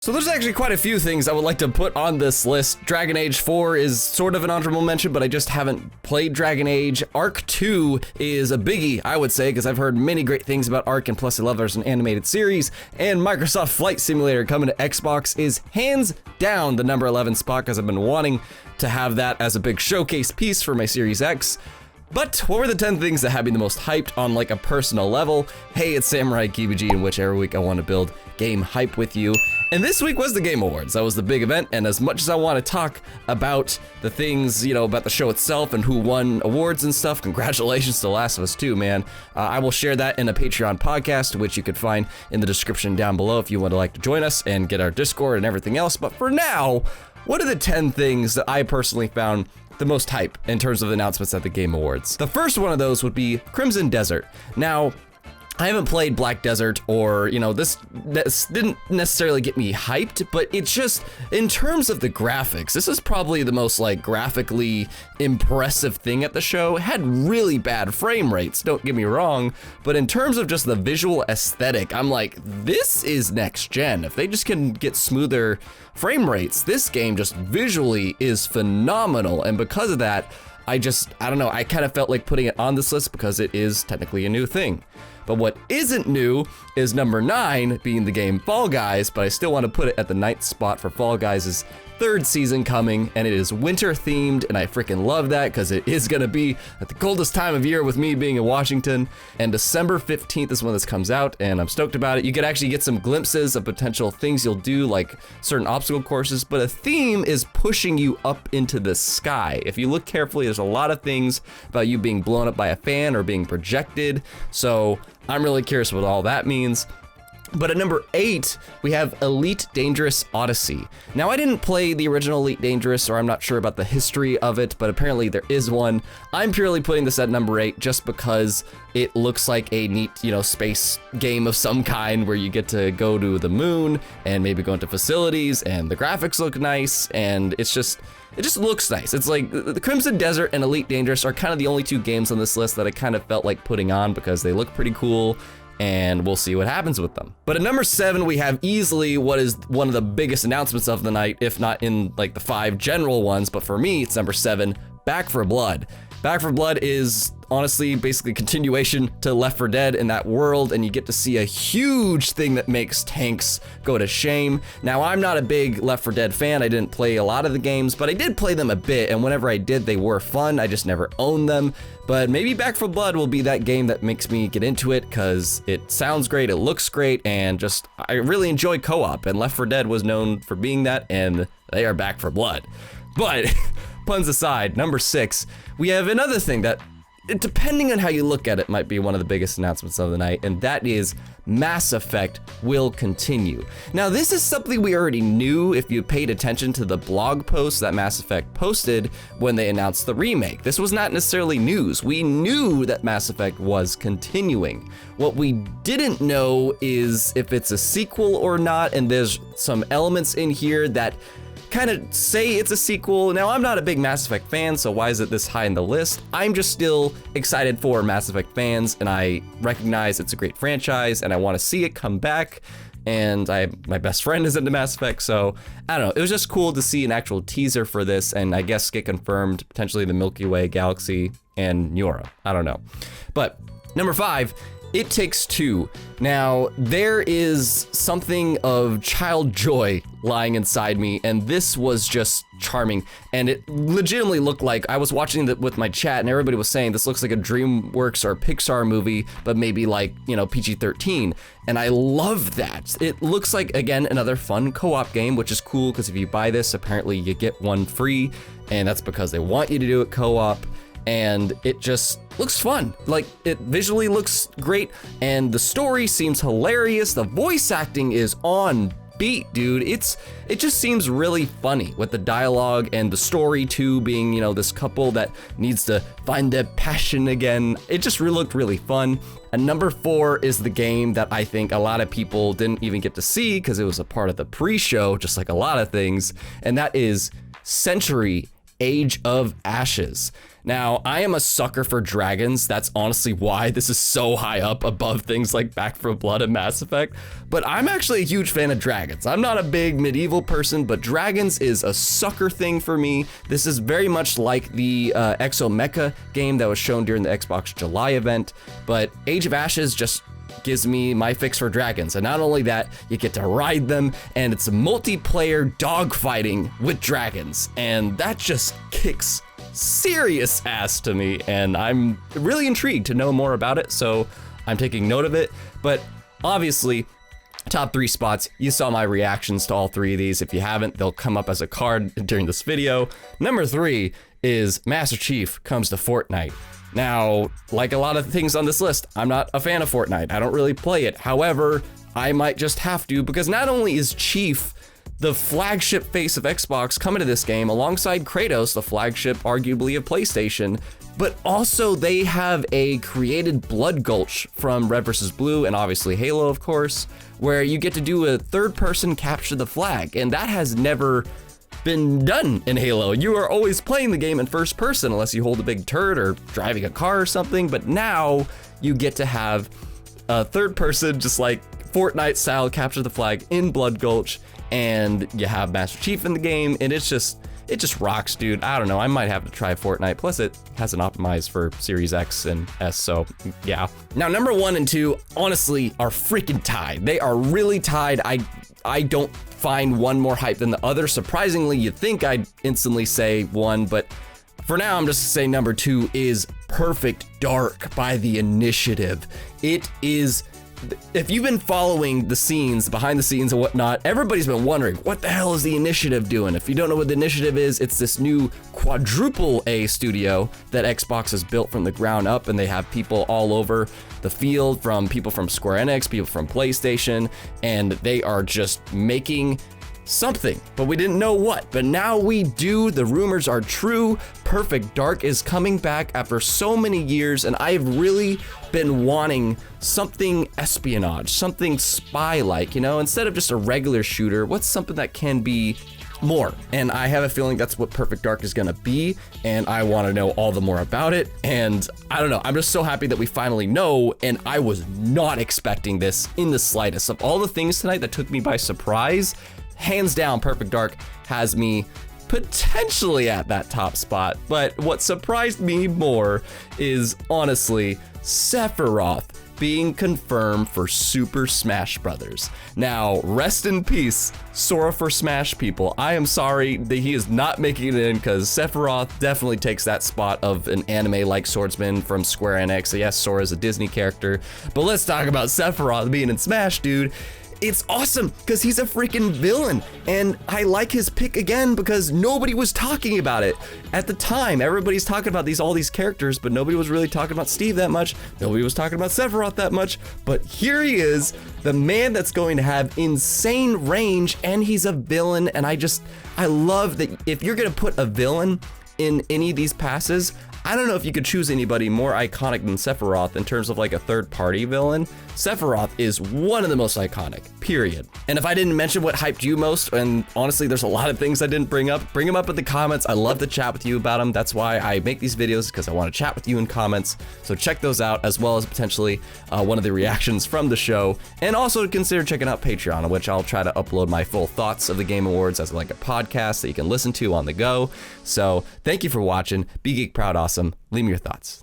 So there's actually quite a few things I would like to put on this list. Dragon Age 4 is sort of an honorable mention, but I just haven't played Dragon Age. Arc 2 is a biggie, I would say, because I've heard many great things about Arc, and plus I love there's an animated series. And Microsoft Flight Simulator coming to Xbox is hands down the number 11 spot, because I've been wanting to have that as a big showcase piece for my Series X. But what were the 10 things that had me the most hyped on like a personal level? Hey, it's Samurai Kibiji, and whichever week I want to build game hype with you. And this week was the Game Awards. That was the big event, and as much as I want to talk about the things, you know, about the show itself and who won awards and stuff, congratulations to Last of Us 2, man. I will share that in a Patreon podcast, which you could find in the description down below if you would like to join us and get our Discord and everything else. But for now, what are the 10 things that I personally found the most hype in terms of the announcements at the Game Awards? The first one of those would be Crimson Desert. Now, I haven't played Black Desert, or, you know, this didn't necessarily get me hyped, but it's just, in terms of the graphics, this is probably the most, like, graphically impressive thing at the show. It had really bad frame rates, don't get me wrong, but in terms of just the visual aesthetic, I'm like, this is next gen. If they just can get smoother frame rates, this game just visually is phenomenal, and because of that, I don't know, I kind of felt like putting it on this list because it is technically a new thing. But what isn't new is number 9 being the game Fall Guys, but I still want to put it at the 9th spot for Fall Guys' 3rd season coming, and it is winter themed, and I freaking love that because it is going to be at the coldest time of year with me being in Washington, and December 15th is when this comes out, and I'm stoked about it. You could actually get some glimpses of potential things you'll do, like certain obstacle courses, but a theme is pushing you up into the sky. If you look carefully, there's a lot of things about you being blown up by a fan or being projected, so I'm really curious what all that means. But at number 8, we have Elite Dangerous Odyssey. Now, I didn't play the original Elite Dangerous, or I'm not sure about the history of it, but apparently there is one. I'm purely putting this at number 8 just because it looks like a neat, you know, space game of some kind where you get to go to the moon and maybe go into facilities, and the graphics look nice, and it just looks nice. It's like the Crimson Desert and Elite Dangerous are kind of the only 2 games on this list that I kind of felt like putting on because they look pretty cool, and we'll see what happens with them. But at number 7, we have easily what is one of the biggest announcements of the night, if not in like the 5 general ones, but for me, it's number 7, Back 4 Blood. Back 4 Blood is honestly basically continuation to Left 4 Dead in that world, and you get to see a huge thing that makes tanks go to shame. Now, I'm not a big Left 4 Dead fan. I didn't play a lot of the games, but I did play them a bit, and whenever I did, they were fun. I just never owned them. But maybe Back 4 Blood will be that game that makes me get into it, because it sounds great, it looks great, and just, I really enjoy co-op, and Left 4 Dead was known for being that, and they are Back 4 Blood. But, puns aside, number 6, we have another thing that, depending on how you look at it, might be one of the biggest announcements of the night, and that is Mass Effect will continue. Now, this is something we already knew if you paid attention to the blog post that Mass Effect posted when they announced the remake. This was not necessarily news. We knew that Mass Effect was continuing. What we didn't know is if it's a sequel or not, and there's some elements in here that kind of say it's a sequel. Now, I'm not a big Mass Effect fan, so why is it this high in the list? I'm just still excited for Mass Effect fans, and I recognize it's a great franchise, and I want to see it come back, and my best friend is into Mass Effect, so I don't know. It was just cool to see an actual teaser for this, and I guess get confirmed, potentially the Milky Way galaxy and Nura. I don't know. But number 5, It Takes Two. Now, there is something of child joy lying inside me, and this was just charming, and it legitimately looked like, I was watching it with my chat, and everybody was saying this looks like a DreamWorks or Pixar movie, but maybe like, you know, PG-13, and I love that. It looks like, again, another fun co-op game, which is cool, because if you buy this, apparently you get one free, and that's because they want you to do it co-op, and it just looks fun. Like, it visually looks great, and the story seems hilarious. The voice acting is on beat, dude. It just seems really funny with the dialogue and the story too, being, you know, this couple that needs to find their passion again. It just looked really fun. And number 4 is the game that I think a lot of people didn't even get to see because it was a part of the pre-show, just like a lot of things, and that is Century Age of Ashes. Now, I am a sucker for dragons. That's honestly why this is so high up above things like Back 4 Blood and Mass Effect. But I'm actually a huge fan of dragons. I'm not a big medieval person, but dragons is a sucker thing for me. This is very much like the Exo Mecha game that was shown during the Xbox July event. But Age of Ashes just gives me my fix for dragons. And not only that, you get to ride them, and it's multiplayer dogfighting with dragons. And that just kicks serious ass to me, and I'm really intrigued to know more about it, so I'm taking note of it. But obviously, top 3 spots, you saw my reactions to all 3 of these. If you haven't, they'll come up as a card during this video. Number 3 is Master Chief comes to Fortnite. Now, like a lot of things on this list, I'm not a fan of Fortnite. I don't really play it. However, I might just have to, because not only is Chief the flagship face of Xbox coming to this game alongside Kratos, the flagship arguably of PlayStation, but also they have a created blood gulch from Red vs. Blue and obviously Halo, of course, where you get to do a third person capture the flag, and that has never been done in Halo. You are always playing the game in first person unless you hold a big turret or driving a car or something, but now you get to have a third person, just like Fortnite style, capture the flag in Blood Gulch, and you have Master Chief in the game, and it just rocks, dude. I don't know, I might have to try Fortnite, plus it hasn't optimized for Series X and S, so yeah. Now, number 1 and 2 honestly are freaking tied. They are really tied. I don't find one more hype than the other. Surprisingly, you'd think I'd instantly say one, but for now, I'm just saying number 2 is Perfect Dark by The Initiative. It is, if you've been following the scenes, behind the scenes and whatnot, everybody's been wondering, what the hell is The Initiative doing? If you don't know what The Initiative is, it's this new quadruple A studio that Xbox has built from the ground up, and they have people all over the field, from people from Square Enix, people from PlayStation, and they are just making something, but we didn't know what. But now we do. The rumors are true. Perfect Dark is coming back after so many years, and I've really been wanting something espionage, something spy-like, you know, instead of just a regular shooter. What's something that can be more? And I have a feeling that's what Perfect Dark is gonna be, and I want to know all the more about it. And I don't know, I'm just so happy that we finally know, and I was not expecting this in the slightest. Of all the things tonight that took me by surprise, hands down, Perfect Dark has me potentially at that top spot. But what surprised me more is honestly Sephiroth being confirmed for Super Smash Brothers. Now, rest in peace, Sora for Smash people. I am sorry that he is not making it in, because Sephiroth definitely takes that spot of an anime-like swordsman from Square Enix. Yes, Sora's a Disney character, but let's talk about Sephiroth being in Smash, dude. It's awesome because he's a freaking villain, and I like his pick again because nobody was talking about it at the time. Everybody's talking about all these characters, but nobody was really talking about Steve that much. Nobody was talking about Sephiroth that much, but here he is, the man that's going to have insane range, and he's a villain. And I love that if you're gonna put a villain in any of these passes, I don't know if you could choose anybody more iconic than Sephiroth in terms of like a third-party villain. Sephiroth is one of the most iconic, period. And if I didn't mention what hyped you most, and honestly, there's a lot of things I didn't bring them up in the comments. I love to chat with you about them. That's why I make these videos, because I want to chat with you in comments. So check those out, as well as potentially one of the reactions from the show. And also consider checking out Patreon, on which I'll try to upload my full thoughts of the Game Awards as like a podcast that you can listen to on the go. So thank you for watching. Be Geek Proud Awesome. Leave me your thoughts.